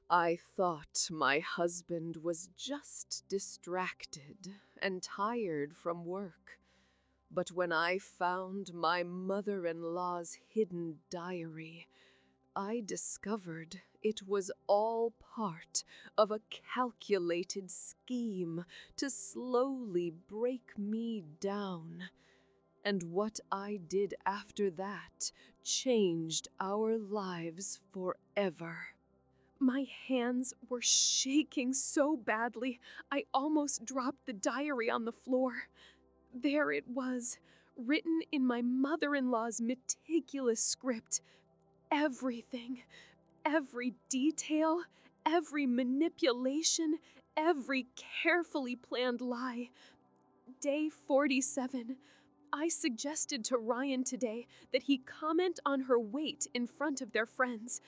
I thought my husband was just distracted and tired from work. But when I found my mother-in-law's hidden diary, I discovered it was all part of a calculated scheme to slowly break me down. And what I did after that changed our lives forever. My hands were shaking so badly, I almost dropped the diary on the floor. There it was, written in my mother-in-law's meticulous script. Everything, every detail, every manipulation, every carefully planned lie. Day 47. I suggested to Ryan today that he comment on her weight in front of their friends.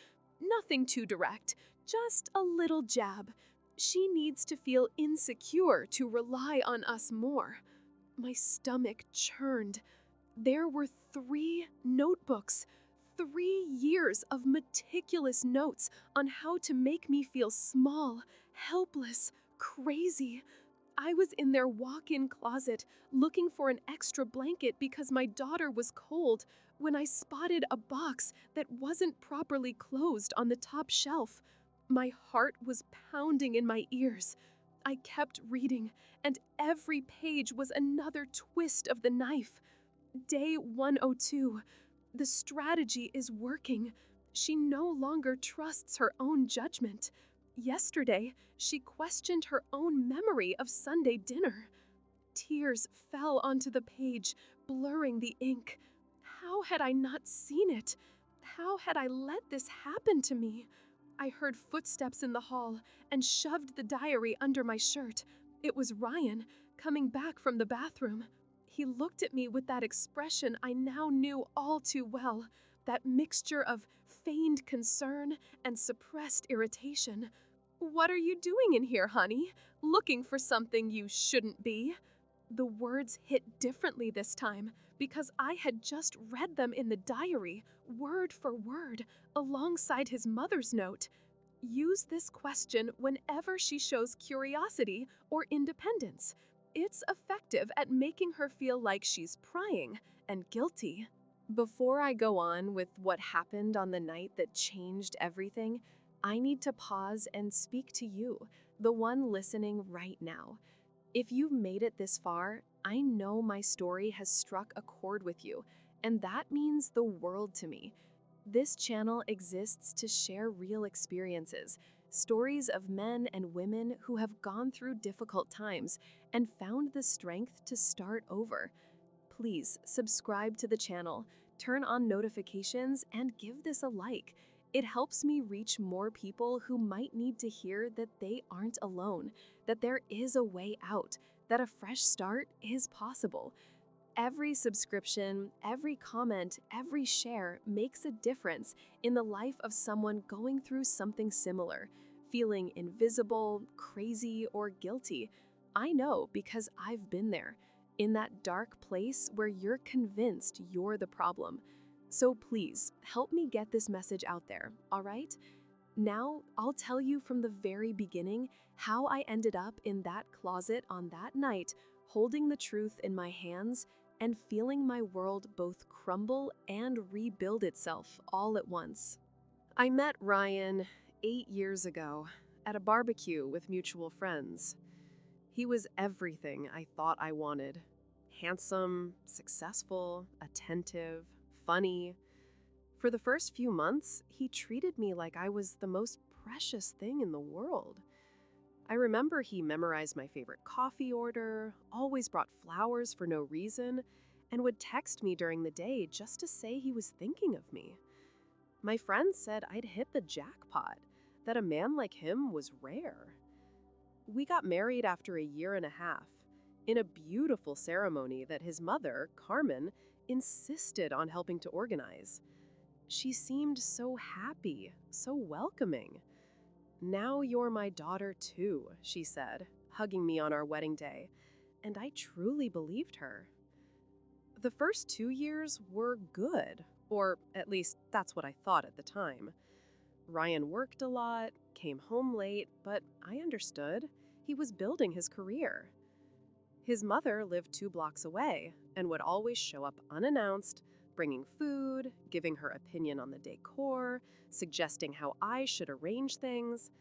Nothing too direct, just a little jab. She needs to feel insecure to rely on us more. My stomach churned. There were 3 notebooks, 3 years of meticulous notes on how to make me feel small, helpless, crazy. I was in their walk-in closet looking for an extra blanket because my daughter was cold when I spotted a box that wasn't properly closed on the top shelf. My heart was pounding in my ears. I kept reading, and every page was another twist of the knife. Day 102. The strategy is working. She no longer trusts her own judgment. Yesterday, she questioned her own memory of Sunday dinner. Tears fell onto the page, blurring the ink. How had I not seen it? How had I let this happen to me? I heard footsteps in the hall and shoved the diary under my shirt. It was Ryan, coming back from the bathroom. He looked at me with that expression I now knew all too well, that mixture of feigned concern and suppressed irritation. "What are you doing in here, honey? Looking for something you shouldn't be?" The words hit differently this time because I had just read them in the diary, word for word, alongside his mother's note. Use this question whenever she shows curiosity or independence. It's effective at making her feel like she's prying and guilty. Before I go on with what happened on the night that changed everything, I need to pause and speak to you, the one listening right now. If you've made it this far, I know my story has struck a chord with you, and that means the world to me. This channel exists to share real experiences, stories of men and women who have gone through difficult times and found the strength to start over. Please subscribe to the channel, turn on notifications, and give this a like. It helps me reach more people who might need to hear that they aren't alone, that there is a way out, that a fresh start is possible. Every subscription, every comment, every share makes a difference in the life of someone going through something similar, feeling invisible, crazy, or guilty. I know because I've been there, in that dark place where you're convinced you're the problem. So please, help me get this message out there, all right? Now, I'll tell you from the very beginning how I ended up in that closet on that night, holding the truth in my hands and feeling my world both crumble and rebuild itself all at once. I met Ryan 8 years ago at a barbecue with mutual friends. He was everything I thought I wanted. Handsome, successful, attentive, funny. For the first few months, he treated me like I was the most precious thing in the world. I remember he memorized my favorite coffee order, always brought flowers for no reason, and would text me during the day just to say he was thinking of me. My friends said I'd hit the jackpot, that a man like him was rare. We got married after a year and a half, in a beautiful ceremony that his mother, Carmen, insisted on helping to organize. She seemed so happy, so welcoming. "Now you're my daughter too," she said, hugging me on our wedding day, and I truly believed her. The first 2 years were good, or at least that's what I thought at the time. Ryan worked a lot, came home late, but I understood. He was building his career. His mother lived 2 blocks away and would always show up unannounced, bringing food, giving her opinion on the decor, suggesting how I should arrange things.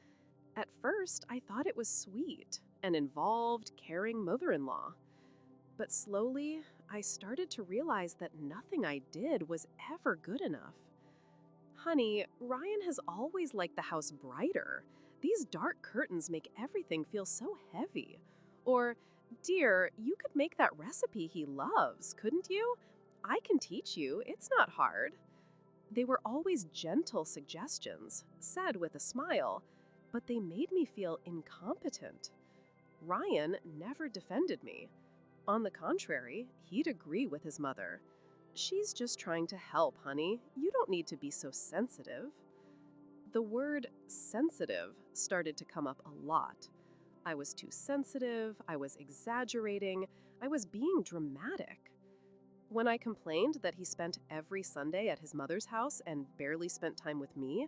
At first, I thought it was sweet, an involved, caring mother in law. But slowly, I started to realize that nothing I did was ever good enough. Honey, Ryan has always liked the house brighter. These dark curtains make everything feel so heavy. Or, dear, you could make that recipe he loves, couldn't you? I can teach you, it's not hard. They were always gentle suggestions, said with a smile, but they made me feel incompetent. Ryan never defended me. On the contrary, he'd agree with his mother. She's just trying to help, honey. You don't need to be so sensitive. The word sensitive started to come up a lot. I was too sensitive, I was exaggerating, I was being dramatic. When I complained that he spent every Sunday at his mother's house and barely spent time with me,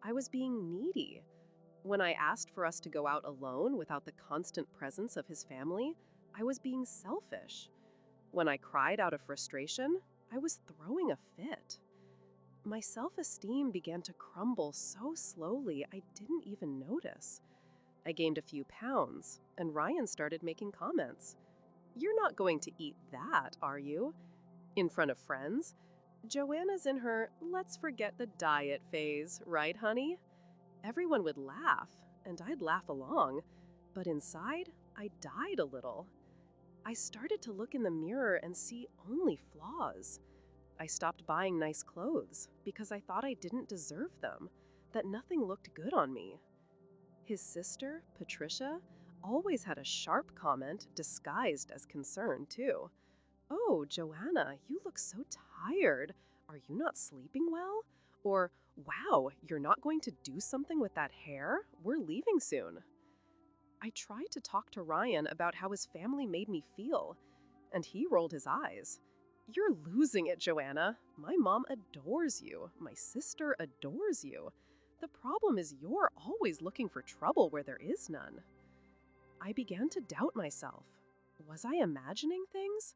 I was being needy. When I asked for us to go out alone without the constant presence of his family, I was being selfish. When I cried out of frustration, I was throwing a fit. My self esteem began to crumble so slowly I didn't even notice. I gained a few pounds, and Ryan started making comments. You're not going to eat that, are you? In front of friends. Joanna's in her let's forget the diet phase, right, honey? Everyone would laugh, and I'd laugh along, but inside, I died a little. I started to look in the mirror and see only flaws. I stopped buying nice clothes because I thought I didn't deserve them, that nothing looked good on me. His sister, Patricia, always had a sharp comment disguised as concern, too. Oh, Joanna, you look so tired. Are you not sleeping well? Or, wow, you're not going to do something with that hair? We're leaving soon. I tried to talk to Ryan about how his family made me feel, and he rolled his eyes. You're losing it, Joanna. My mom adores you. My sister adores you. The problem is you're always looking for trouble where there is none. I began to doubt myself. Was I imagining things?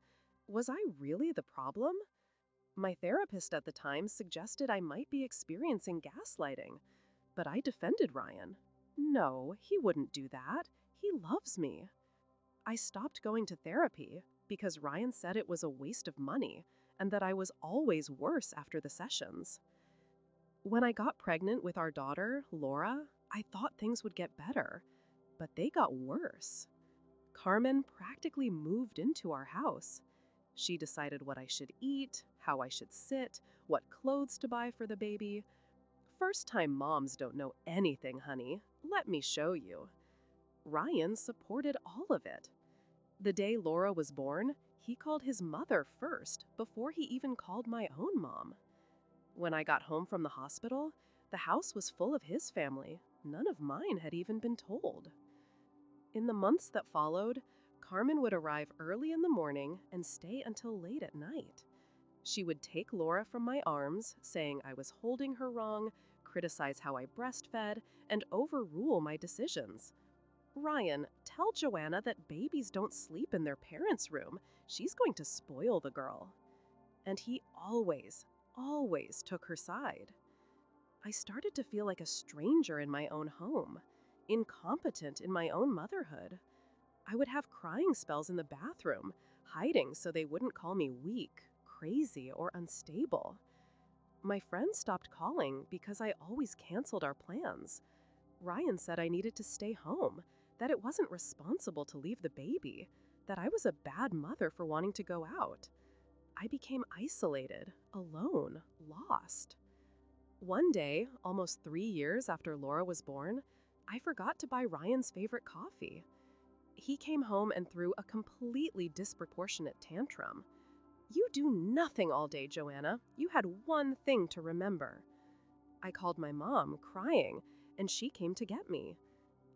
Was I really the problem? My therapist at the time suggested I might be experiencing gaslighting, but I defended Ryan. No, he wouldn't do that. He loves me. I stopped going to therapy because Ryan said it was a waste of money and that I was always worse after the sessions. When I got pregnant with our daughter, Laura, I thought things would get better, but they got worse. Carmen practically moved into our house. She decided what I should eat, how I should sit, what clothes to buy for the baby. First time moms don't know anything, honey. Let me show you. Ryan supported all of it. The day Laura was born, he called his mother first before he even called my own mom. When I got home from the hospital, the house was full of his family. None of mine had even been told. In the months that followed, Carmen would arrive early in the morning and stay until late at night. She would take Laura from my arms, saying I was holding her wrong, criticize how I breastfed, and overrule my decisions. Ryan, tell Joanna that babies don't sleep in their parents' room. She's going to spoil the girl. And he always took her side. I started to feel like a stranger in my own home, incompetent in my own motherhood. I would have crying spells in the bathroom, hiding so they wouldn't call me weak, crazy, or unstable. My friends stopped calling because I always canceled our plans. Ryan said I needed to stay home, that it wasn't responsible to leave the baby, that I was a bad mother for wanting to go out. I became isolated, alone, lost. One day, almost 3 years after Laura was born, I forgot to buy Ryan's favorite coffee. He came home and threw a completely disproportionate tantrum. You do nothing all day, Joanna. You had one thing to remember. I called my mom, crying, and she came to get me.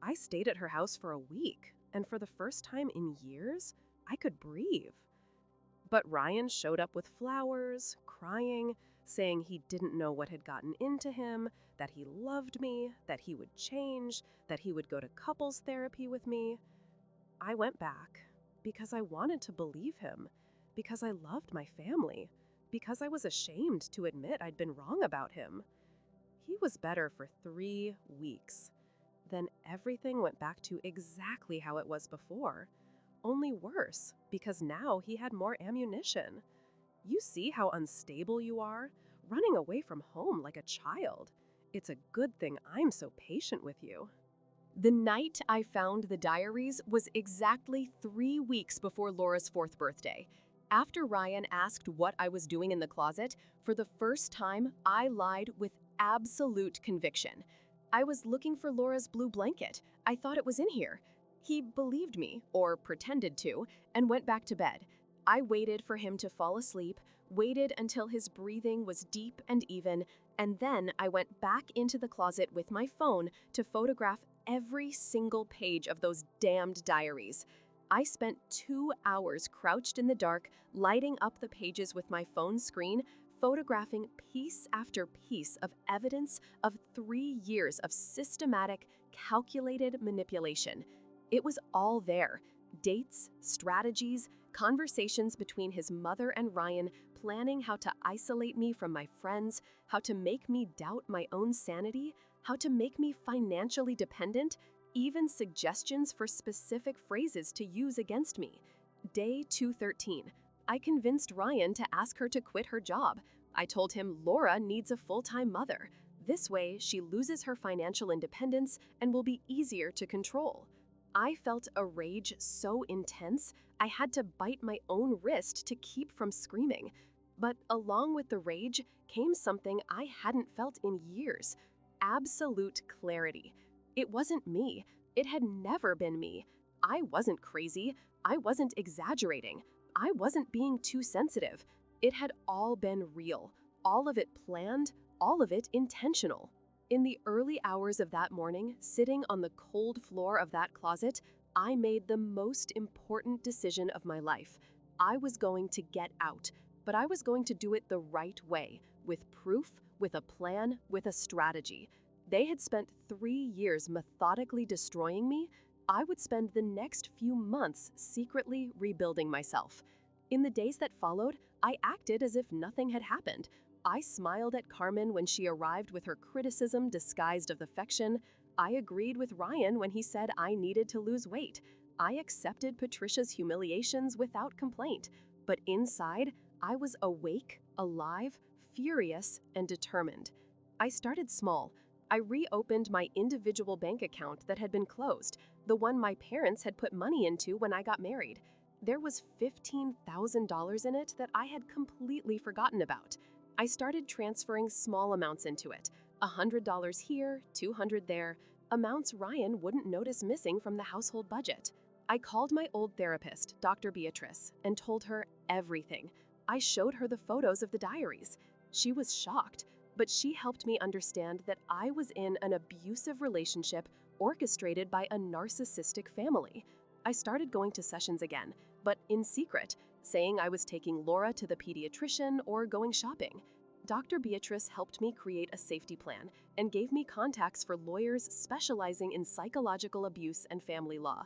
I stayed at her house for a week, and for the first time in years, I could breathe. But Ryan showed up with flowers, crying, saying he didn't know what had gotten into him, that he loved me, that he would change, that he would go to couples therapy with me. I went back because I wanted to believe him, because I loved my family, because I was ashamed to admit I'd been wrong about him. He was better for 3 weeks. Then everything went back to exactly how it was before, only worse, because now he had more ammunition. You see how unstable you are, running away from home like a child. It's a good thing I'm so patient with you. The night I found the diaries was exactly 3 weeks before Laura's 4th birthday. After Ryan asked what I was doing in the closet, for the first time, I lied with absolute conviction. I was looking for Laura's blue blanket. I thought it was in here. He believed me, or pretended to, and went back to bed. I waited for him to fall asleep, waited until his breathing was deep and even, and then I went back into the closet with my phone to photograph every single page of those damned diaries. I spent 2 hours crouched in the dark, lighting up the pages with my phone screen, photographing piece after piece of evidence of 3 years of systematic, calculated manipulation. It was all there. Dates, strategies, conversations between his mother and Ryan, planning how to isolate me from my friends, how to make me doubt my own sanity, how to make me financially dependent, even suggestions for specific phrases to use against me. Day 213. I convinced Ryan to ask her to quit her job. I told him Laura needs a full-time mother. This way, she loses her financial independence and will be easier to control. I felt a rage so intense, I had to bite my own wrist to keep from screaming. But along with the rage came something I hadn't felt in years. Absolute clarity. It wasn't me. It had never been me. I wasn't crazy. I wasn't exaggerating. I wasn't being too sensitive. It had all been real. All of it planned, all of it intentional. In the early hours of that morning, sitting on the cold floor of that closet, I made the most important decision of my life. I was going to get out, but I was going to do it the right way, with proof, with a plan, with a strategy. They had spent 3 years methodically destroying me. I would spend the next few months secretly rebuilding myself. In the days that followed, I acted as if nothing had happened. I smiled at Carmen when she arrived with her criticism disguised of affection. I agreed with Ryan when he said I needed to lose weight. I accepted Patricia's humiliations without complaint. But inside, I was awake, alive, furious, and determined. I started small. I reopened my individual bank account that had been closed, the one my parents had put money into when I got married. There was $15,000 in it that I had completely forgotten about. I started transferring small amounts into it, $100 here, $200 there, amounts Ryan wouldn't notice missing from the household budget. I called my old therapist, Dr. Beatrice, and told her everything. I showed her the photos of the diaries. She was shocked, but she helped me understand that I was in an abusive relationship orchestrated by a narcissistic family. I started going to sessions again, but in secret, saying I was taking Laura to the pediatrician or going shopping. Dr. Beatrice helped me create a safety plan and gave me contacts for lawyers specializing in psychological abuse and family law.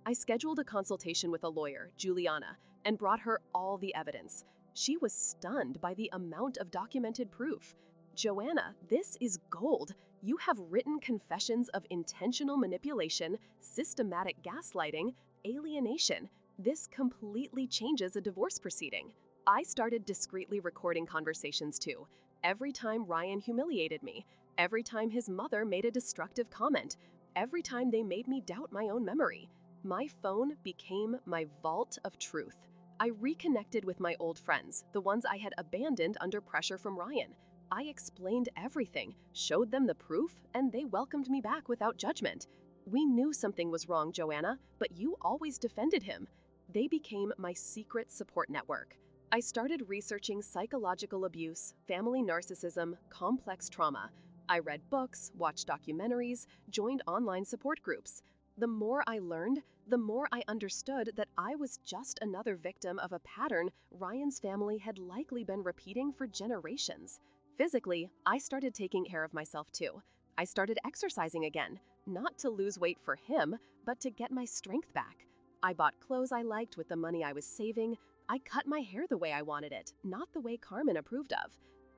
I scheduled a consultation with a lawyer, Juliana, and brought her all the evidence. She was stunned by the amount of documented proof. Joanna, this is gold. You have written confessions of intentional manipulation, systematic gaslighting, alienation. This completely changes a divorce proceeding. I started discreetly recording conversations too. Every time Ryan humiliated me, every time his mother made a destructive comment, every time they made me doubt my own memory. My phone became my vault of truth. I reconnected with my old friends, the ones I had abandoned under pressure from Ryan. I explained everything, showed them the proof, and they welcomed me back without judgment. We knew something was wrong, Joanna, but you always defended him. They became my secret support network. I started researching psychological abuse, family narcissism, complex trauma. I read books, watched documentaries, joined online support groups. The more I learned, the more I understood that I was just another victim of a pattern Ryan's family had likely been repeating for generations. Physically, I started taking care of myself too. I started exercising again, not to lose weight for him, but to get my strength back. I bought clothes I liked with the money I was saving. I cut my hair the way I wanted it, not the way Carmen approved of.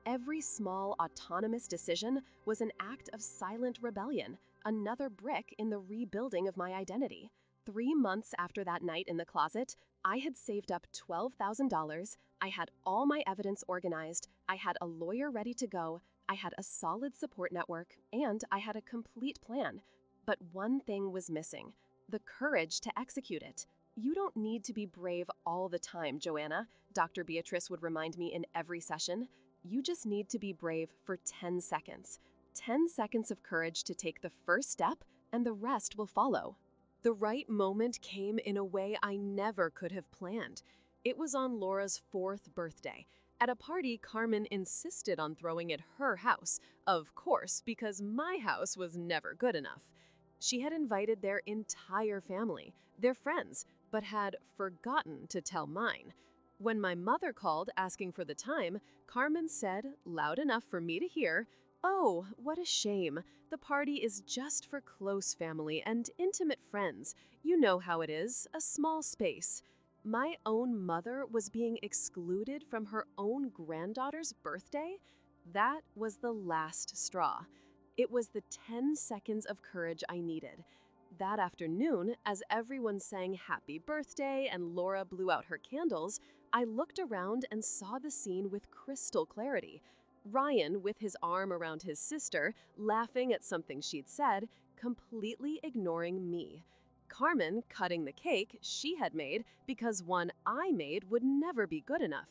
Every small, autonomous decision was an act of silent rebellion, another brick in the rebuilding of my identity. 3 months after that night in the closet, I had saved up $12,000. I had all my evidence organized. I had a lawyer ready to go. I had a solid support network, and I had a complete plan. But one thing was missing: the courage to execute it. You don't need to be brave all the time, Joanna, Dr. Beatrice would remind me in every session. You just need to be brave for 10 seconds. 10 seconds of courage to take the first step, and the rest will follow. The right moment came in a way I never could have planned. It was on Laura's 4th birthday. At a party Carmen insisted on throwing at her house, of course, because my house was never good enough. She had invited their entire family, their friends, but had forgotten to tell mine. When my mother called asking for the time, Carmen said, loud enough for me to hear, "Oh, what a shame. The party is just for close family and intimate friends. You know how it is, a small space." My own mother was being excluded from her own granddaughter's birthday? That was the last straw. It was the 10 seconds of courage I needed. That afternoon, as everyone sang happy birthday and Laura blew out her candles, I looked around and saw the scene with crystal clarity. Ryan, with his arm around his sister, laughing at something she'd said, completely ignoring me. Carmen cutting the cake she had made because one I made would never be good enough.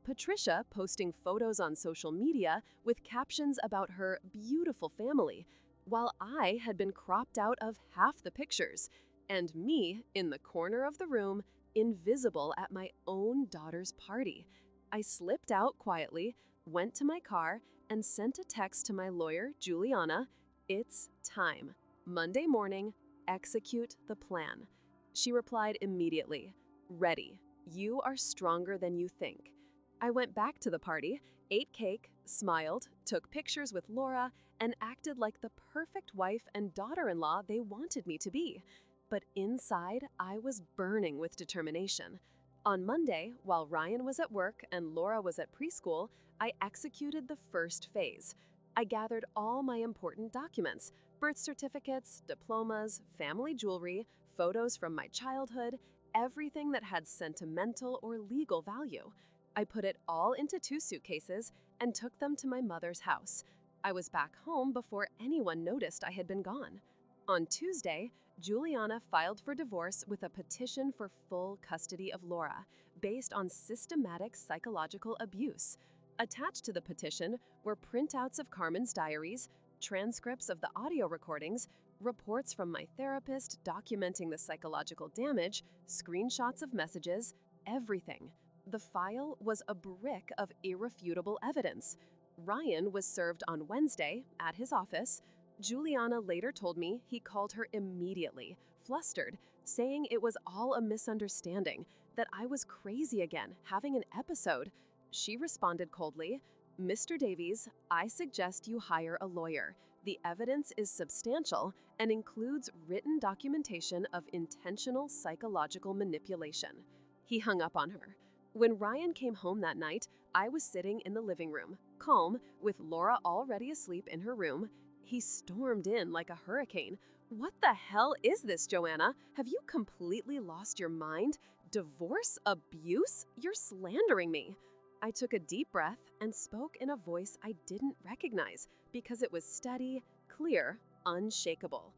Patricia posting photos on social media with captions about her beautiful family, while I had been cropped out of half the pictures, and me in the corner of the room, invisible at my own daughter's party. I slipped out quietly, went to my car, and sent a text to my lawyer, Juliana. "It's time. Monday morning, execute the plan." She replied immediately, "Ready. You are stronger than you think." I went back to the party, ate cake, smiled, took pictures with Laura, and acted like the perfect wife and daughter-in-law they wanted me to be. But inside, I was burning with determination. On Monday, while Ryan was at work and Laura was at preschool, I executed the first phase. I gathered all my important documents: birth certificates, diplomas, family jewelry, photos from my childhood, everything that had sentimental or legal value. I put it all into 2 suitcases and took them to my mother's house. I was back home before anyone noticed I had been gone. On Tuesday, Juliana filed for divorce with a petition for full custody of Laura, based on systematic psychological abuse. Attached to the petition were printouts of Carmen's diaries, transcripts of the audio recordings, reports from my therapist documenting the psychological damage, screenshots of messages, everything. The file was a brick of irrefutable evidence. Ryan was served on Wednesday at his office. Juliana later told me he called her immediately, flustered, saying it was all a misunderstanding, that I was crazy again, having an episode. She responded coldly, "Mr. Davies, I suggest you hire a lawyer. The evidence is substantial and includes written documentation of intentional psychological manipulation." He hung up on her. When Ryan came home that night, I was sitting in the living room, calm, with Laura already asleep in her room. He stormed in like a hurricane. "What the hell is this, Joanna? Have you completely lost your mind? Divorce? Abuse? You're slandering me." I took a deep breath and spoke in a voice I didn't recognize because it was steady, clear, unshakable.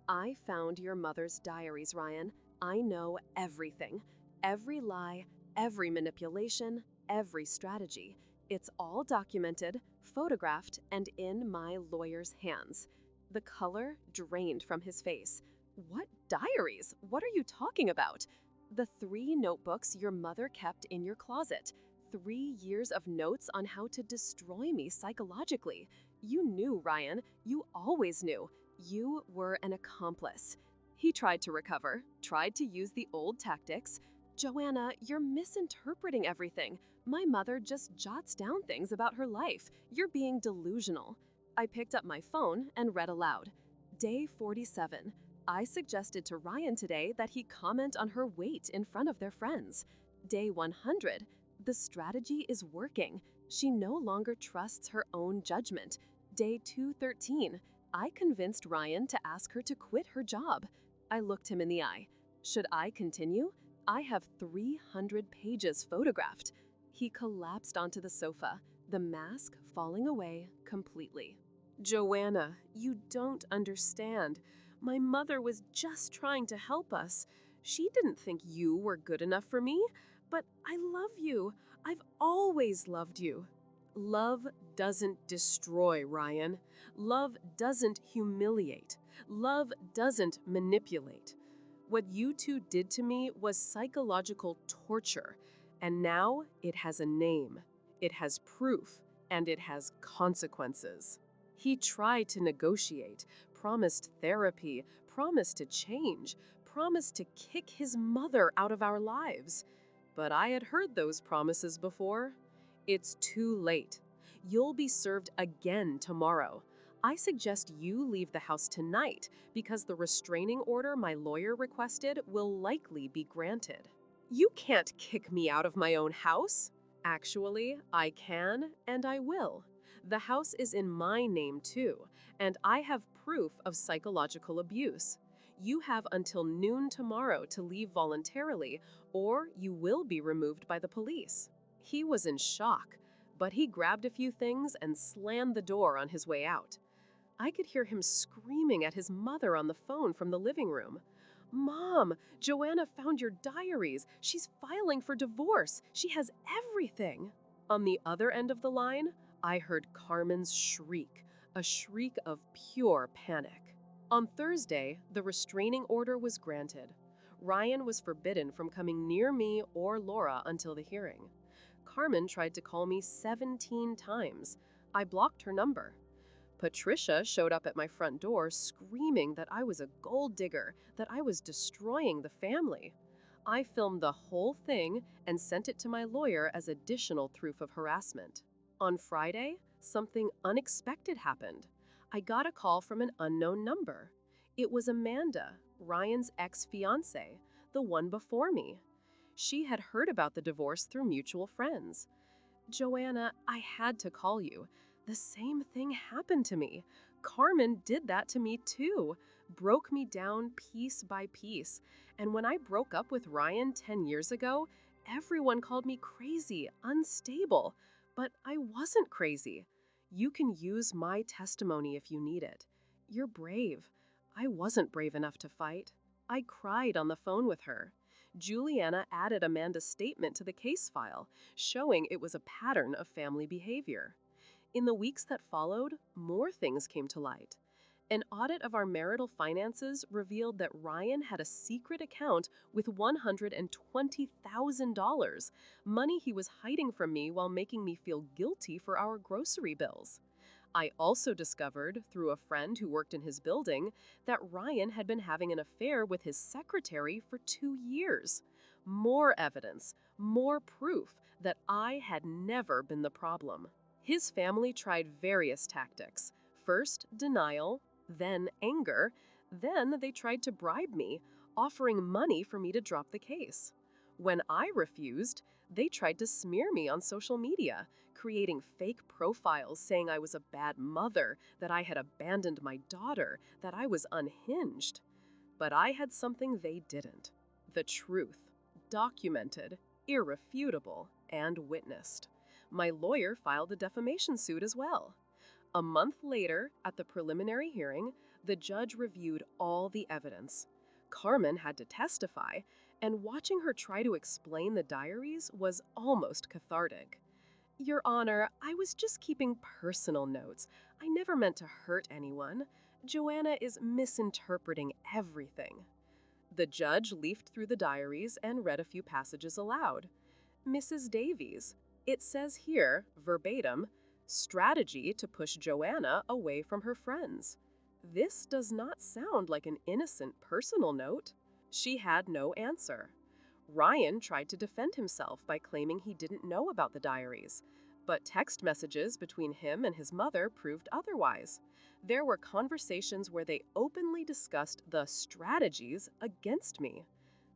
"I found your mother's diaries, Ryan. I know everything. Every lie, every manipulation, every strategy. It's all documented, photographed, and in my lawyer's hands." The color drained from his face. "What diaries? What are you talking about?" "The 3 notebooks your mother kept in your closet. 3 years of notes on how to destroy me psychologically. You knew, Ryan. You always knew. You were an accomplice." He tried to recover, tried to use the old tactics. Joanna, you're misinterpreting everything. My mother just jots down things about her life. You're being delusional. I picked up my phone and read aloud. Day 47. I suggested to Ryan today that he comment on her weight in front of their friends. Day 100. The strategy is working. She no longer trusts her own judgment. Day 213. I convinced Ryan to ask her to quit her job. I looked him in the eye. Should I continue? I have 300 pages photographed. He collapsed onto the sofa, the mask falling away completely. Joanna, you don't understand. My mother was just trying to help us. She didn't think you were good enough for me, but I love you. I've always loved you. Love doesn't destroy, Ryan. Love doesn't humiliate. Love doesn't manipulate. What you two did to me was psychological torture, and now it has a name, it has proof, and it has consequences. He tried to negotiate, promised therapy, promised to change, promised to kick his mother out of our lives. But I had heard those promises before. It's too late. You'll be served again tomorrow. I suggest you leave the house tonight because the restraining order my lawyer requested will likely be granted. You can't kick me out of my own house. Actually, I can and I will. The house is in my name too, and I have proof of psychological abuse. You have until noon tomorrow to leave voluntarily, or you will be removed by the police. He was in shock, but he grabbed a few things and slammed the door on his way out. I could hear him screaming at his mother on the phone from the living room. Mom, Joanna found your diaries. She's filing for divorce. She has everything. On the other end of the line, I heard Carmen's shriek, a shriek of pure panic. On Thursday, the restraining order was granted. Ryan was forbidden from coming near me or Laura until the hearing. Carmen tried to call me 17 times. I blocked her number. Patricia showed up at my front door screaming that I was a gold digger, that I was destroying the family. I filmed the whole thing and sent it to my lawyer as additional proof of harassment. On Friday, something unexpected happened. I got a call from an unknown number. It was Amanda, Ryan's ex-fiancée, the one before me. She had heard about the divorce through mutual friends. Joanna, I had to call you. The same thing happened to me. Carmen did that to me too, broke me down piece by piece. And when I broke up with Ryan 10 years ago, everyone called me crazy, unstable. But I wasn't crazy. You can use my testimony if you need it. You're brave. I wasn't brave enough to fight. I cried on the phone with her. Juliana added Amanda's statement to the case file, showing it was a pattern of family behavior. In the weeks that followed, more things came to light. An audit of our marital finances revealed that Ryan had a secret account with $120,000, money he was hiding from me while making me feel guilty for our grocery bills. I also discovered, through a friend who worked in his building, that Ryan had been having an affair with his secretary for 2 years. More evidence, more proof that I had never been the problem. His family tried various tactics. First, denial, then anger, then they tried to bribe me, offering money for me to drop the case. When I refused, they tried to smear me on social media, creating fake profiles saying I was a bad mother, that I had abandoned my daughter, that I was unhinged. But I had something they didn't: the truth, documented, irrefutable, and witnessed. My lawyer filed a defamation suit as well. A month later, at the preliminary hearing, the judge reviewed all the evidence. Carmen had to testify, and watching her try to explain the diaries was almost cathartic. Your Honor, I was just keeping personal notes. I never meant to hurt anyone. Joanna is misinterpreting everything. The judge leafed through the diaries and read a few passages aloud. Mrs. Davies, it says here, verbatim, strategy to push Joanna away from her friends. This does not sound like an innocent personal note. She had no answer. Ryan tried to defend himself by claiming he didn't know about the diaries, but text messages between him and his mother proved otherwise. There were conversations where they openly discussed the strategies against me.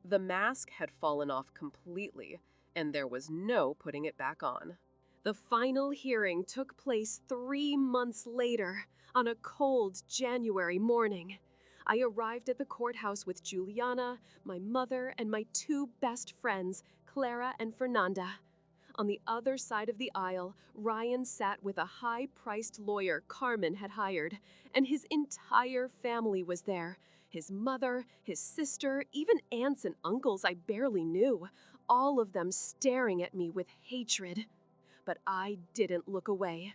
The mask had fallen off completely, and there was no putting it back on. The final hearing took place 3 months later, on a cold January morning. I arrived at the courthouse with Juliana, my mother, and my two best friends, Clara and Fernanda. On the other side of the aisle, Ryan sat with a high-priced lawyer Carmen had hired, and his entire family was there. His mother, his sister, even aunts and uncles I barely knew, all of them staring at me with hatred. But I didn't look away.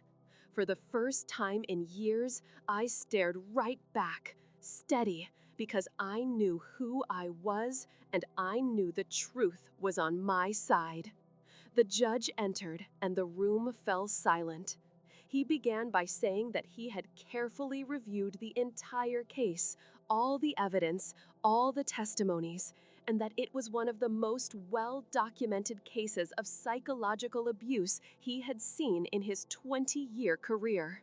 For the first time in years, I stared right back, steady, because I knew who I was and I knew the truth was on my side. The judge entered, and the room fell silent. He began by saying that he had carefully reviewed the entire case, all the evidence, all the testimonies, and that it was one of the most well-documented cases of psychological abuse he had seen in his 20-year career.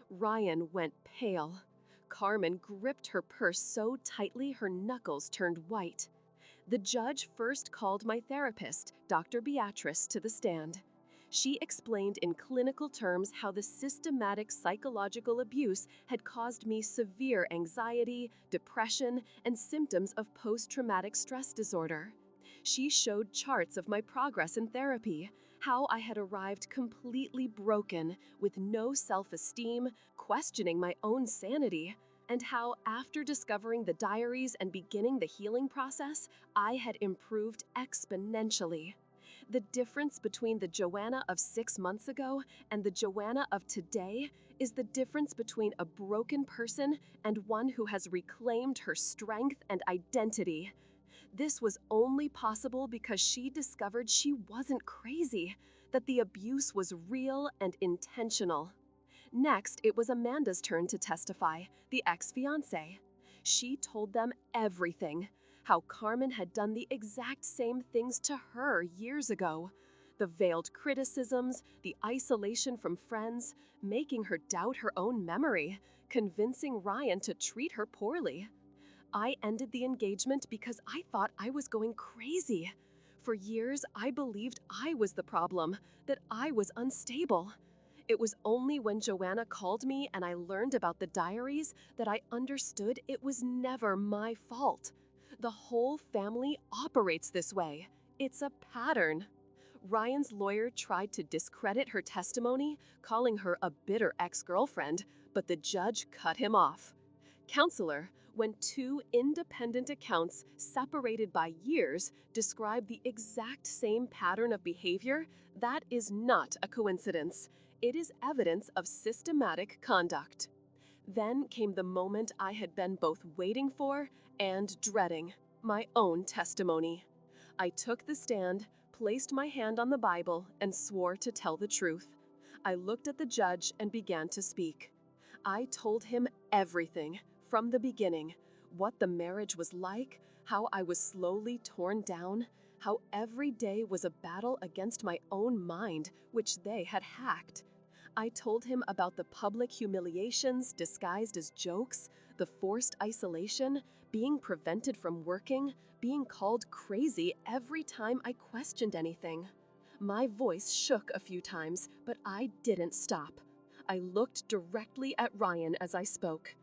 Ryan went pale. Carmen gripped her purse so tightly her knuckles turned white. The judge first called my therapist, Dr. Beatrice, to the stand. She explained in clinical terms how the systematic psychological abuse had caused me severe anxiety, depression, and symptoms of post-traumatic stress disorder. She showed charts of my progress in therapy, how I had arrived completely broken, with no self-esteem, questioning my own sanity, and how, after discovering the diaries and beginning the healing process, I had improved exponentially. The difference between the Joanna of 6 months ago and the Joanna of today is the difference between a broken person and one who has reclaimed her strength and identity. This was only possible because she discovered she wasn't crazy, that the abuse was real and intentional. Next, it was Amanda's turn to testify, the ex-fiancé. She told them everything, how Carmen had done the exact same things to her years ago. The veiled criticisms, the isolation from friends, making her doubt her own memory, convincing Ryan to treat her poorly. I ended the engagement because I thought I was going crazy. For years, I believed I was the problem, that I was unstable. It was only when Joanna called me and I learned about the diaries that I understood it was never my fault. The whole family operates this way. It's a pattern. Ryan's lawyer tried to discredit her testimony, calling her a bitter ex-girlfriend, but the judge cut him off. Counselor, when two independent accounts separated by years describe the exact same pattern of behavior, that is not a coincidence. It is evidence of systematic conduct. Then came the moment I had been both waiting for and dreading, my own testimony. I took the stand, placed my hand on the Bible, and swore to tell the truth. I looked at the judge and began to speak. I told him everything, from the beginning, what the marriage was like, how I was slowly torn down, how every day was a battle against my own mind, which they had hacked. I told him about the public humiliations disguised as jokes, the forced isolation, being prevented from working, being called crazy every time I questioned anything. My voice shook a few times, but I didn't stop. I looked directly at Ryan as I spoke.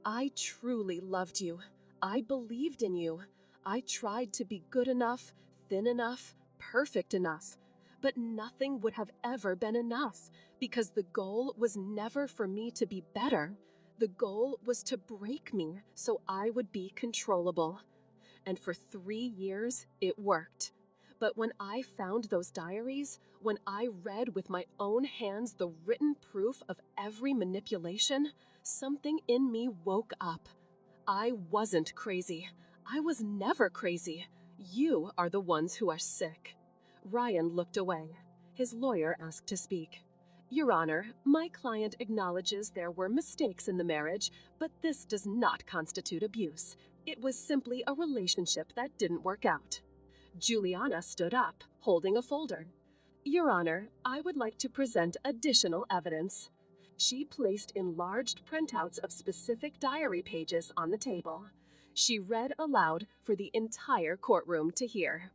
I truly loved you. I believed in you. I tried to be good enough, thin enough, perfect enough. But nothing would have ever been enough, because the goal was never for me to be better. The goal was to break me so I would be controllable. And for 3 years, it worked. But when I found those diaries, when I read with my own hands the written proof of every manipulation, something in me woke up. I wasn't crazy. I was never crazy. You are the ones who are sick. Ryan looked away. His lawyer asked to speak. Your Honor, my client acknowledges there were mistakes in the marriage, but this does not constitute abuse. It was simply a relationship that didn't work out. Juliana stood up, holding a folder. Your Honor, I would like to present additional evidence. She placed enlarged printouts of specific diary pages on the table. She read aloud for the entire courtroom to hear.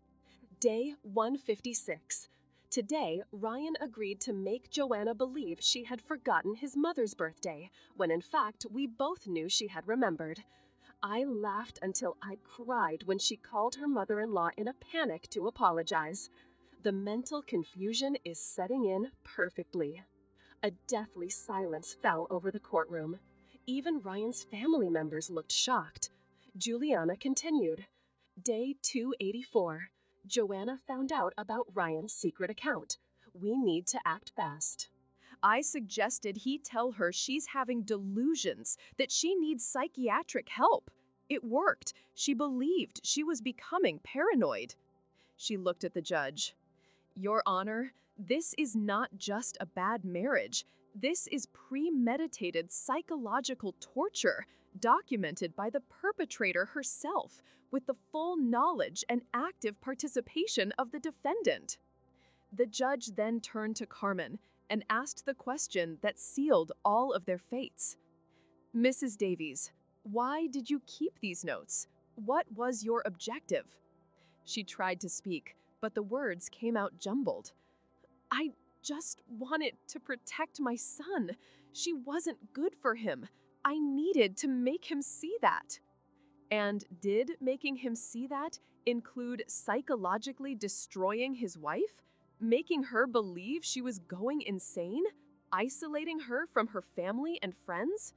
Day 156. Today, Ryan agreed to make Joanna believe she had forgotten his mother's birthday, when in fact we both knew she had remembered. I laughed until I cried when she called her mother-in-law in a panic to apologize. The mental confusion is setting in perfectly. A deathly silence fell over the courtroom. Even Ryan's family members looked shocked. Juliana continued. Day 284. Joanna found out about Ryan's secret account. We need to act fast. I suggested he tell her she's having delusions, that she needs psychiatric help. It worked. She believed she was becoming paranoid. She looked at the judge. Your Honor, this is not just a bad marriage. This is premeditated psychological torture, documented by the perpetrator herself, with the full knowledge and active participation of the defendant. The judge then turned to Carmen and asked the question that sealed all of their fates. Mrs. Davies, why did you keep these notes? What was your objective? She tried to speak, but the words came out jumbled. I just wanted to protect my son. She wasn't good for him. I needed to make him see that. And did making him see that include psychologically destroying his wife? Making her believe she was going insane? Isolating her from her family and friends?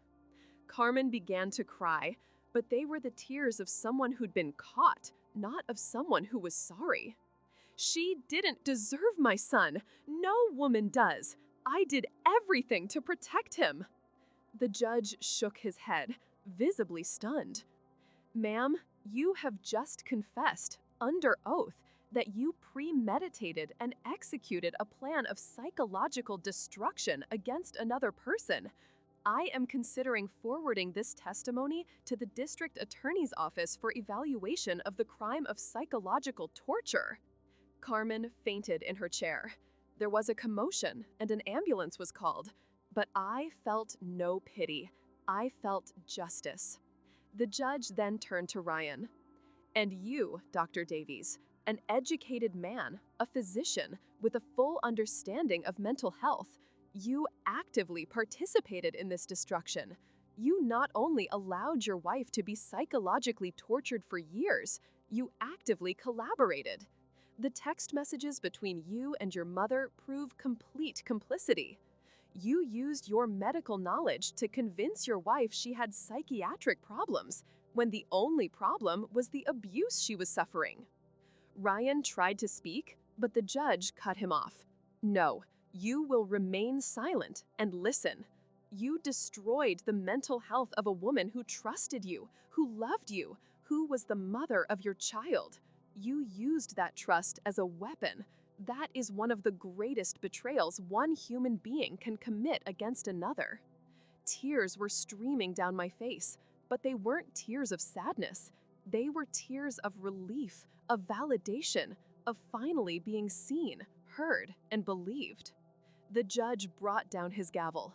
Carmen began to cry, but they were the tears of someone who'd been caught, not of someone who was sorry. She didn't deserve my son. No woman does. I did everything to protect him. The judge shook his head, visibly stunned. Ma'am, you have just confessed, under oath, that you premeditated and executed a plan of psychological destruction against another person. I am considering forwarding this testimony to the district attorney's office for evaluation of the crime of psychological torture. Carmen fainted in her chair. There was a commotion and an ambulance was called, but I felt no pity. I felt justice. The judge then turned to Ryan. And you, Dr. Davies, an educated man, a physician with a full understanding of mental health, you actively participated in this destruction. You not only allowed your wife to be psychologically tortured for years, you actively collaborated. The text messages between you and your mother prove complete complicity. You used your medical knowledge to convince your wife she had psychiatric problems, when the only problem was the abuse she was suffering. Ryan tried to speak, but the judge cut him off. No, you will remain silent and listen. You destroyed the mental health of a woman who trusted you, who loved you, who was the mother of your child. You used that trust as a weapon. That is one of the greatest betrayals one human being can commit against another. Tears were streaming down my face, but they weren't tears of sadness. They were tears of relief, of validation, of finally being seen, heard, and believed. The judge brought down his gavel.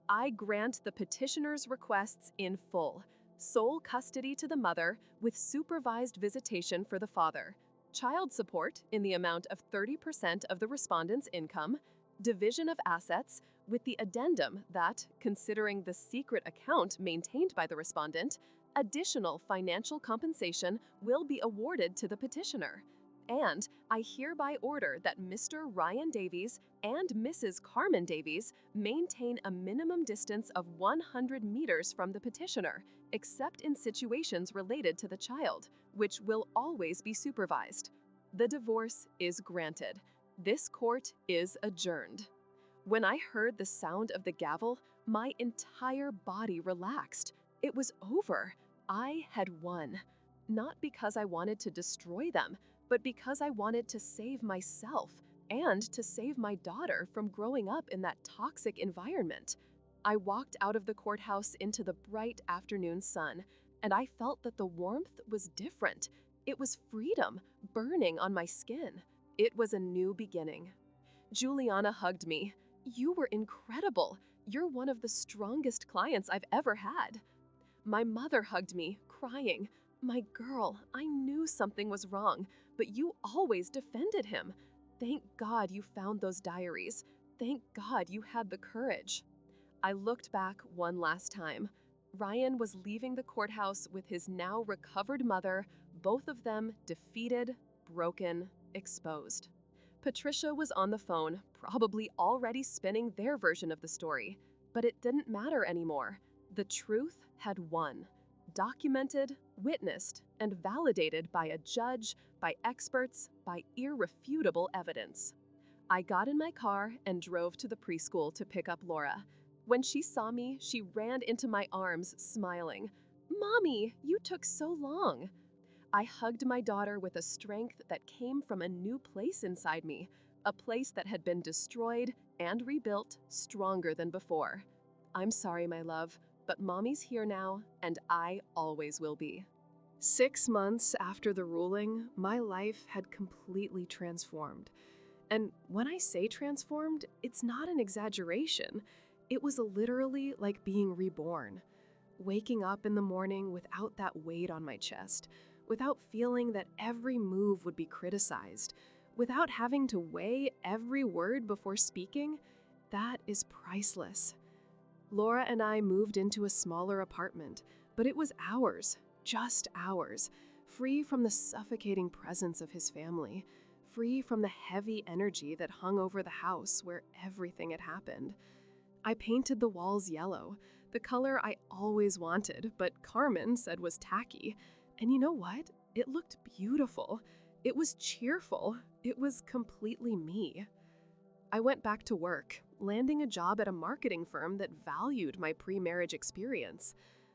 I grant the petitioner's requests in full. Sole custody to the mother with supervised visitation for the father. Child support in the amount of 30% of the respondent's income. Division of assets with the addendum that, considering the secret account maintained by the respondent, additional financial compensation will be awarded to the petitioner. And I hereby order that Mr. Ryan Davies and Mrs. Carmen Davies maintain a minimum distance of 100 meters from the petitioner, except in situations related to the child, which will always be supervised. The divorce is granted. This court is adjourned. When I heard the sound of the gavel, my entire body relaxed. It was over. I had won. Not because I wanted to destroy them, but because I wanted to save myself and to save my daughter from growing up in that toxic environment. I walked out of the courthouse into the bright afternoon sun, and I felt that the warmth was different. It was freedom burning on my skin. It was a new beginning. Juliana hugged me. "You were incredible. You're one of the strongest clients I've ever had." My mother hugged me, crying. "My girl, I knew something was wrong, but you always defended him. Thank God you found those diaries. Thank God you had the courage." I looked back one last time. Ryan was leaving the courthouse with his now recovered mother, both of them defeated, broken, exposed. Patricia was on the phone, probably already spinning their version of the story. But it didn't matter anymore. The truth had won. Documented, witnessed, and validated by a judge, by experts, by irrefutable evidence. I got in my car and drove to the preschool to pick up Laura. When she saw me, she ran into my arms, smiling. "Mommy, you took so long." I hugged my daughter with a strength that came from a new place inside me, a place that had been destroyed and rebuilt stronger than before. "I'm sorry, my love, but Mommy's here now, and I always will be." 6 months after the ruling, my life had completely transformed. And when I say transformed, it's not an exaggeration. It was literally like being reborn. Waking up in the morning without that weight on my chest, without feeling that every move would be criticized, without having to weigh every word before speaking, that is priceless. Laura and I moved into a smaller apartment, but it was ours, just ours, free from the suffocating presence of his family, free from the heavy energy that hung over the house where everything had happened. I painted the walls yellow, the color I always wanted, but Carmen said was tacky. And you know what? It looked beautiful. It was cheerful. It was completely me. I went back to work, landing a job at a marketing firm that valued my pre-marriage experience.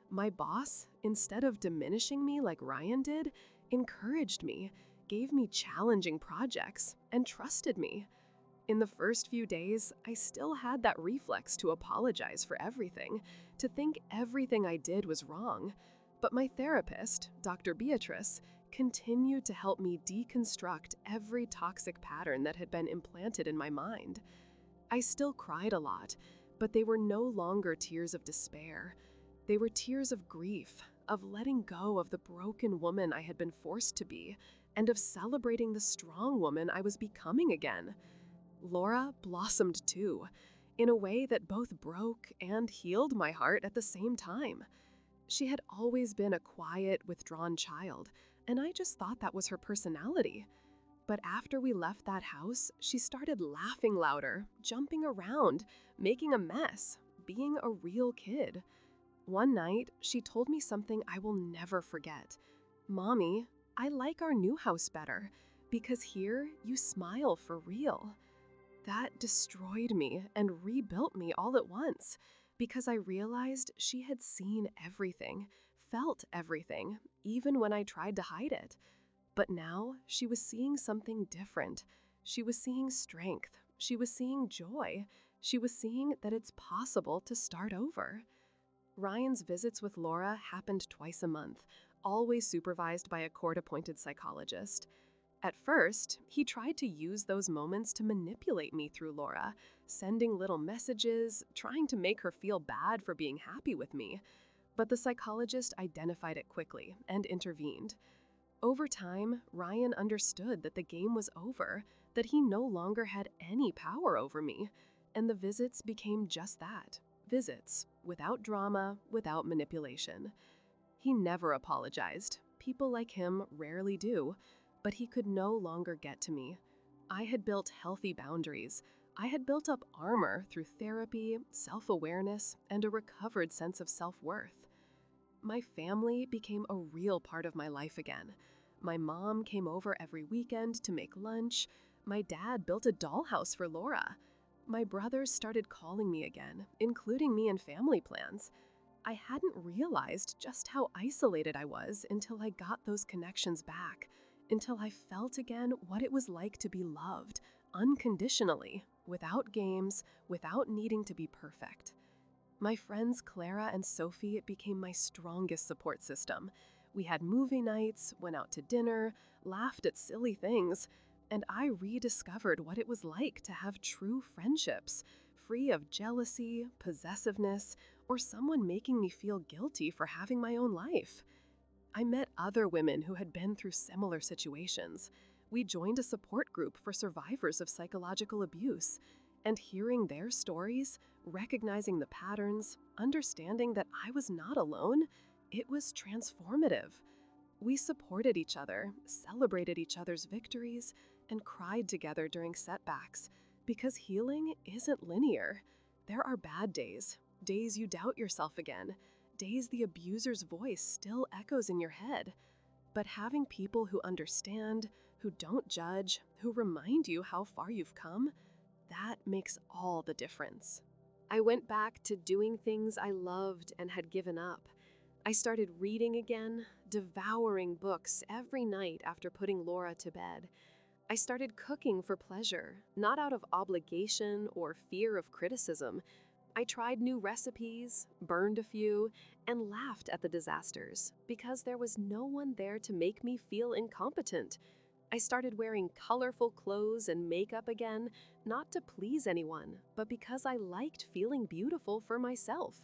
My boss, instead of diminishing me like Ryan did, encouraged me, gave me challenging projects, and trusted me. In the first few days, I still had that reflex to apologize for everything, to think everything I did was wrong. But my therapist, Dr. Beatrice, continued to help me deconstruct every toxic pattern that had been implanted in my mind. I still cried a lot, but they were no longer tears of despair. They were tears of grief, of letting go of the broken woman I had been forced to be, and of celebrating the strong woman I was becoming again. Laura blossomed too, in a way that both broke and healed my heart at the same time. She had always been a quiet, withdrawn child, and I just thought that was her personality. But after we left that house, she started laughing louder, jumping around, making a mess, being a real kid. One night, she told me something I will never forget. "Mommy, I like our new house better, because here you smile for real." That destroyed me and rebuilt me all at once, because I realized she had seen everything, felt everything, even when I tried to hide it. But now she was seeing something different. She was seeing strength. She was seeing joy. She was seeing that it's possible to start over. Ryan's visits with Laura happened twice a month, always supervised by a court-appointed psychologist. At first, he tried to use those moments to manipulate me through Laura, sending little messages, trying to make her feel bad for being happy with me. But the psychologist identified it quickly and intervened. Over time, Ryan understood that the game was over, that he no longer had any power over me, and the visits became just that, visits, without drama, without manipulation. He never apologized. People like him rarely do. But he could no longer get to me. I had built healthy boundaries. I had built up armor through therapy, self-awareness, and a recovered sense of self-worth. My family became a real part of my life again. My mom came over every weekend to make lunch. My dad built a dollhouse for Laura. My brothers started calling me again, including me in family plans. I hadn't realized just how isolated I was until I got those connections back, until I felt again what it was like to be loved, unconditionally, without games, without needing to be perfect. My friends Clara and Sophie became my strongest support system. We had movie nights, went out to dinner, laughed at silly things, and I rediscovered what it was like to have true friendships, free of jealousy, possessiveness, or someone making me feel guilty for having my own life. I met other women who had been through similar situations. We joined a support group for survivors of psychological abuse, and hearing their stories, recognizing the patterns, understanding that I was not alone, it was transformative. We supported each other, celebrated each other's victories, and cried together during setbacks, because healing isn't linear. There are bad days, days you doubt yourself again, days the abuser's voice still echoes in your head. But having people who understand, who don't judge, who remind you how far you've come, that makes all the difference. I went back to doing things I loved and had given up. I started reading again, devouring books every night after putting Laura to bed. I started cooking for pleasure, not out of obligation or fear of criticism. I tried new recipes, burned a few, and laughed at the disasters because there was no one there to make me feel incompetent. I started wearing colorful clothes and makeup again, not to please anyone, but because I liked feeling beautiful for myself.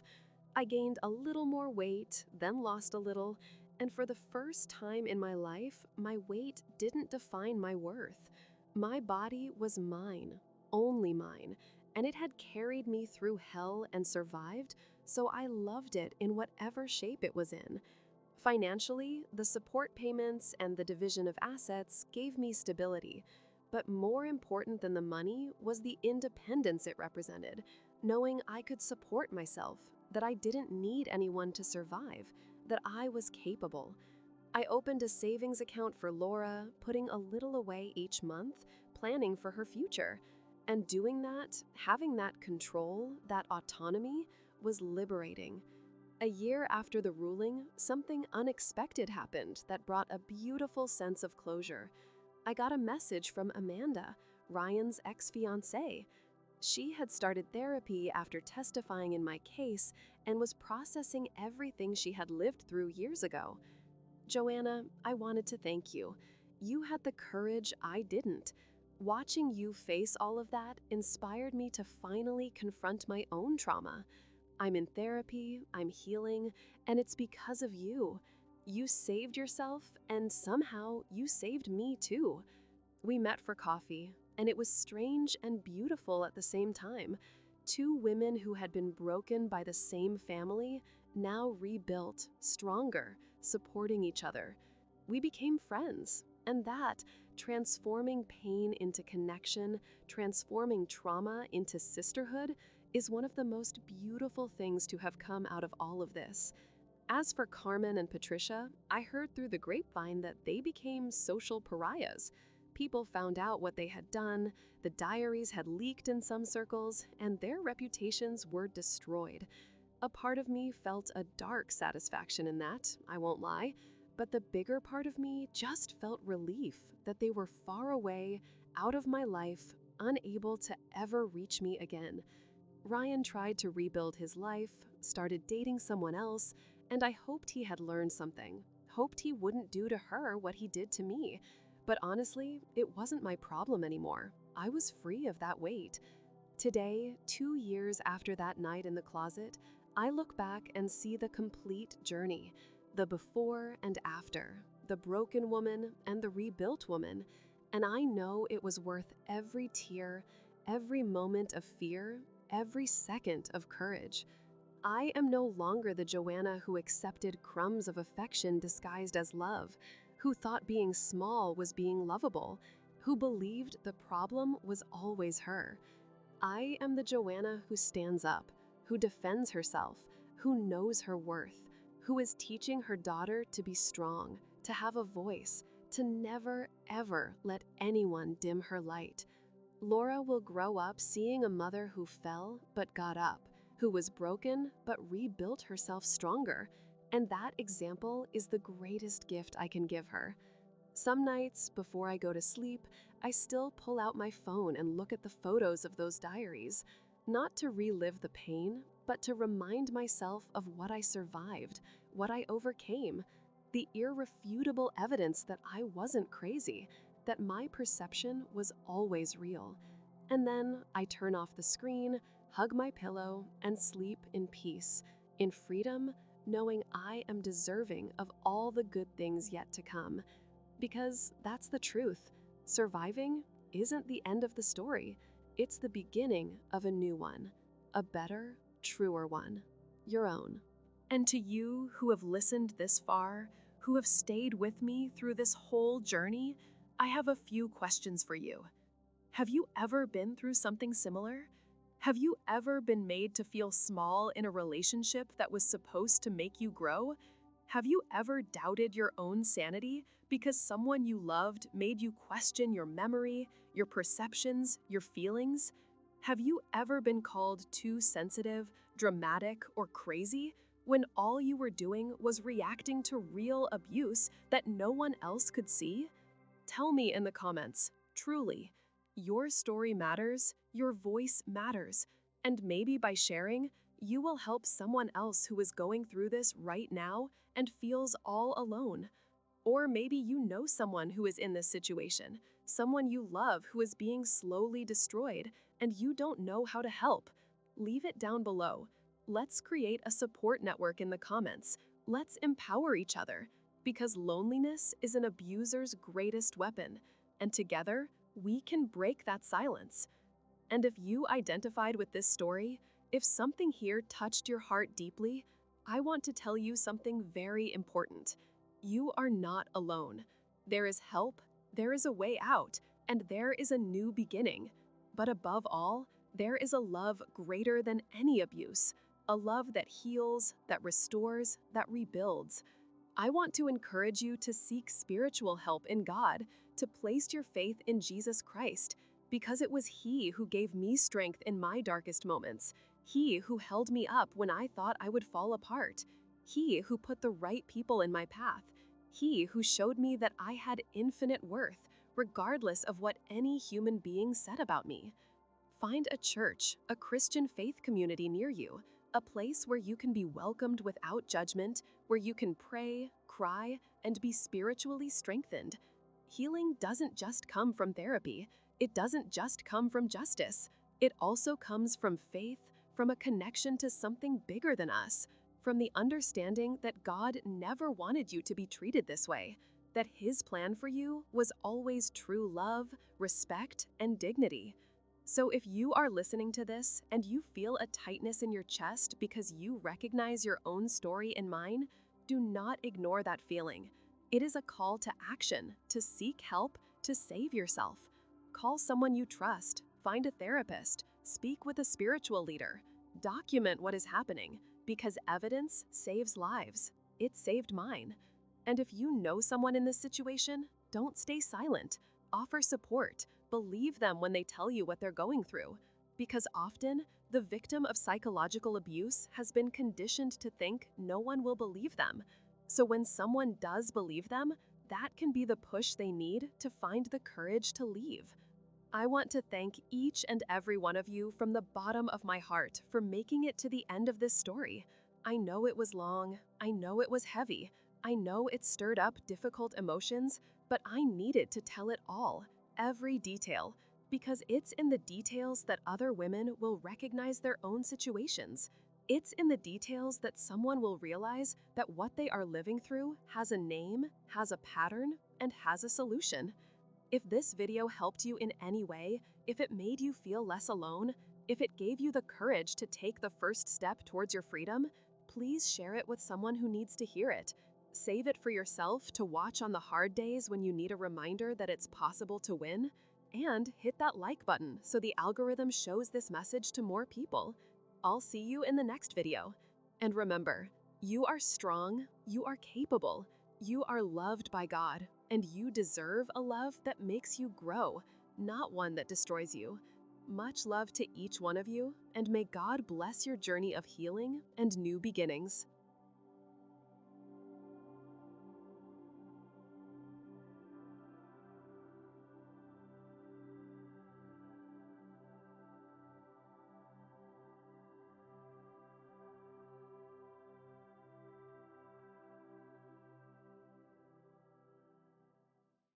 I gained a little more weight, then lost a little, and for the first time in my life, my weight didn't define my worth. My body was mine, only mine, and it had carried me through hell and survived, so I loved it in whatever shape it was in. Financially, the support payments and the division of assets gave me stability. But more important than the money was the independence it represented, knowing I could support myself, that I didn't need anyone to survive, that I was capable. I opened a savings account for Laura, putting a little away each month, planning for her future. And doing that, having that control, that autonomy, was liberating. A year after the ruling, something unexpected happened that brought a beautiful sense of closure. I got a message from Amanda, Ryan's ex-fiancée. She had started therapy after testifying in my case and was processing everything she had lived through years ago. Joanna, I wanted to thank you. You had the courage I didn't. Watching you face all of that inspired me to finally confront my own trauma. I'm in therapy, I'm healing, and it's because of you. You saved yourself, and somehow you saved me too. We met for coffee, and it was strange and beautiful at the same time. Two women who had been broken by the same family, now rebuilt, stronger, supporting each other. We became friends, and that, transforming pain into connection, transforming trauma into sisterhood, is one of the most beautiful things to have come out of all of this. As for Carmen and Patricia, I heard through the grapevine that they became social pariahs. People found out what they had done, the diaries had leaked in some circles, and their reputations were destroyed. A part of me felt a dark satisfaction in that, I won't lie, but the bigger part of me just felt relief that they were far away, out of my life, unable to ever reach me again. Ryan tried to rebuild his life, started dating someone else, and I hoped he had learned something, hoped he wouldn't do to her what he did to me. But honestly, it wasn't my problem anymore. I was free of that weight. Today, 2 years after that night in the closet, I look back and see the complete journey, the before and after, the broken woman and the rebuilt woman, and I know it was worth every tear, every moment of fear, every second of courage. I am no longer the Joanna who accepted crumbs of affection disguised as love, who thought being small was being lovable, who believed the problem was always her. I am the Joanna who stands up, who defends herself, who knows her worth, who is teaching her daughter to be strong, to have a voice, to never, ever let anyone dim her light. Laura will grow up seeing a mother who fell but got up, who was broken but rebuilt herself stronger, and that example is the greatest gift I can give her. Some nights, before I go to sleep, I still pull out my phone and look at the photos of those diaries, not to relive the pain, but to remind myself of what I survived, what I overcame, the irrefutable evidence that I wasn't crazy, that my perception was always real. And then I turn off the screen, hug my pillow, and sleep in peace, in freedom, knowing I am deserving of all the good things yet to come. Because that's the truth. Surviving isn't the end of the story, it's the beginning of a new one, a better, truer one, your own. And to you who have listened this far, who have stayed with me through this whole journey, I have a few questions for you. Have you ever been through something similar? Have you ever been made to feel small in a relationship that was supposed to make you grow? Have you ever doubted your own sanity because someone you loved made you question your memory, your perceptions, your feelings? Have you ever been called too sensitive, dramatic, or crazy when all you were doing was reacting to real abuse that no one else could see? Tell me in the comments, truly. Your story matters, your voice matters, and maybe by sharing, you will help someone else who is going through this right now and feels all alone. Or maybe you know someone who is in this situation, someone you love who is being slowly destroyed, and you don't know how to help. Leave it down below. Let's create a support network in the comments. Let's empower each other, because loneliness is an abuser's greatest weapon, and together, we can break that silence. And if you identified with this story, if something here touched your heart deeply, I want to tell you something very important. You are not alone. There is help, there is a way out, and there is a new beginning. But above all, there is a love greater than any abuse, a love that heals, that restores, that rebuilds. I want to encourage you to seek spiritual help in God, to place your faith in Jesus Christ, because it was He who gave me strength in my darkest moments. He who held me up when I thought I would fall apart. He who put the right people in my path. He who showed me that I had infinite worth, regardless of what any human being said about me. Find a church, a Christian faith community near you, a place where you can be welcomed without judgment, where you can pray, cry, and be spiritually strengthened. Healing doesn't just come from therapy. It doesn't just come from justice. It also comes from faith, from a connection to something bigger than us, from the understanding that God never wanted you to be treated this way, that His plan for you was always true love, respect, and dignity. So if you are listening to this and you feel a tightness in your chest because you recognize your own story in mine, do not ignore that feeling. It is a call to action, to seek help, to save yourself. Call someone you trust, find a therapist, speak with a spiritual leader. Document what is happening, because evidence saves lives. It saved mine. And if you know someone in this situation, don't stay silent. Offer support. Believe them when they tell you what they're going through. Because often, the victim of psychological abuse has been conditioned to think no one will believe them. So when someone does believe them, that can be the push they need to find the courage to leave. I want to thank each and every one of you from the bottom of my heart for making it to the end of this story. I know it was long, I know it was heavy, I know it stirred up difficult emotions, but I needed to tell it all, every detail, because it's in the details that other women will recognize their own situations. It's in the details that someone will realize that what they are living through has a name, has a pattern, and has a solution. If this video helped you in any way, if it made you feel less alone, if it gave you the courage to take the first step towards your freedom, please share it with someone who needs to hear it. Save it for yourself to watch on the hard days when you need a reminder that it's possible to win. And hit that like button so the algorithm shows this message to more people. I'll see you in the next video. And remember, you are strong, you are capable, you are loved by God, and you deserve a love that makes you grow, not one that destroys you. Much love to each one of you, and may God bless your journey of healing and new beginnings.